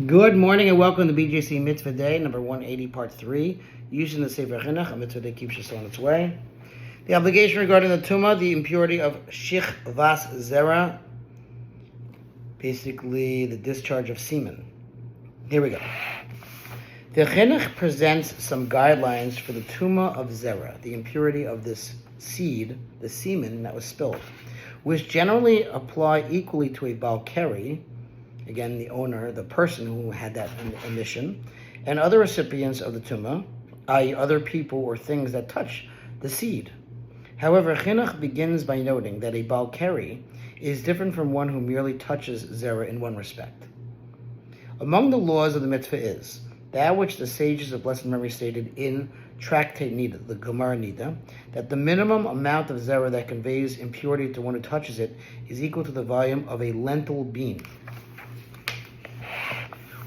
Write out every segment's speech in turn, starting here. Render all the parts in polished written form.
Good morning and welcome to BJC Mitzvah Day, number 180, part 3. Using the Sefer Hachinuch, a mitzvah that keeps us on its way. The obligation regarding the Tumah, the impurity of Shichvos Zera, basically the discharge of semen. Here we go. The Chinuch presents some guidelines for the Tumah of Zera, the impurity of this seed, the semen that was spilled, which generally apply equally to a Balkari, again, the owner, the person who had that emission, and other recipients of the tumah, i.e. other people or things that touch the seed. However, Chinuch begins by noting that a Balkari is different from one who merely touches Zera in one respect. Among the laws of the mitzvah is that which the sages of blessed memory stated in Tractate Nida, the Gemara Nida, that the minimum amount of Zera that conveys impurity to one who touches it is equal to the volume of a lentil bean.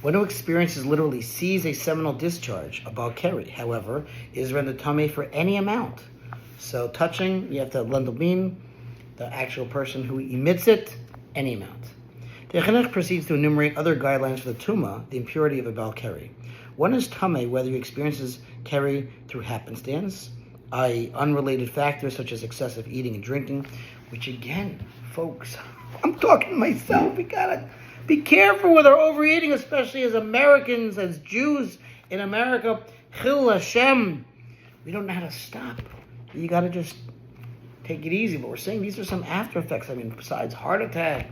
One who experiences literally sees a seminal discharge, a balkari, however, is rendered tamei for any amount. So touching, you have to lentil bean, the actual person who emits it, any amount. The Chinuch proceeds to enumerate other guidelines for the tumah, the impurity of a balkari. One is tamei, whether he experiences keri through happenstance, i.e. unrelated factors such as excessive eating and drinking, which again, folks, I'm talking to myself, we gotta be careful with our overeating, especially as Americans, as Jews in America. Chil Hashem. We don't know how to stop. You got to just take it easy. But we're saying these are some after effects. I mean, besides heart attack,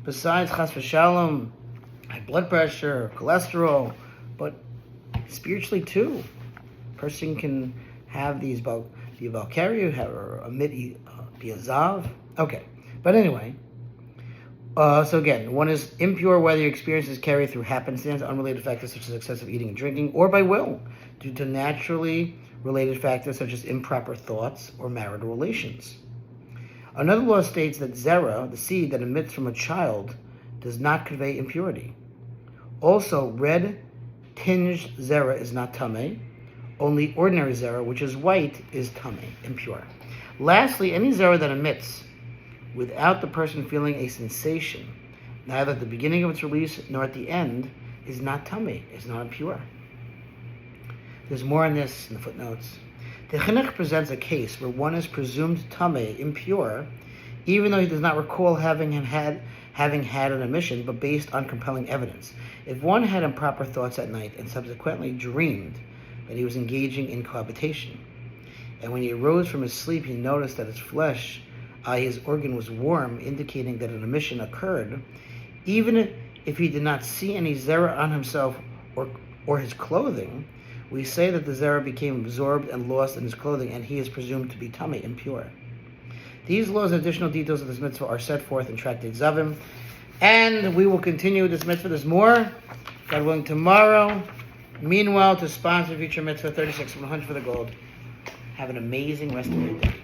besides chas v'shalom, high blood pressure, cholesterol, but spiritually too. A person can have these be a balkari or be a zav. Okay, but anyway. So again, one is impure whether he experiences keri through happenstance, unrelated factors such as excessive eating and drinking, or by will, due to naturally related factors such as improper thoughts or marital relations. Another law states that zera, the seed that emits from a child, does not convey impurity. Also, red tinged zera is not tamei. Only ordinary zera, which is white, is tamei, impure. Lastly, any zera that emits without the person feeling a sensation, neither at the beginning of its release nor at the end, is not tamei, is not impure. There's more on this in the footnotes. The Chinuch presents a case where one is presumed tamei, impure, even though he does not recall having had an emission, but based on compelling evidence. If one had improper thoughts at night and subsequently dreamed that he was engaging in cohabitation, and when he arose from his sleep, he noticed that his flesh, his organ was warm, indicating that an emission occurred, even if he did not see any zera on himself or his clothing, we say that the zera became absorbed and lost in his clothing, and he is presumed to be tamei, impure. These laws and additional details of this mitzvah are set forth in Tractate Zavim, and we will continue this mitzvah. There's more, God willing, tomorrow. Meanwhile, to sponsor future mitzvah 36 from 100 for the gold. Have an amazing rest of your day.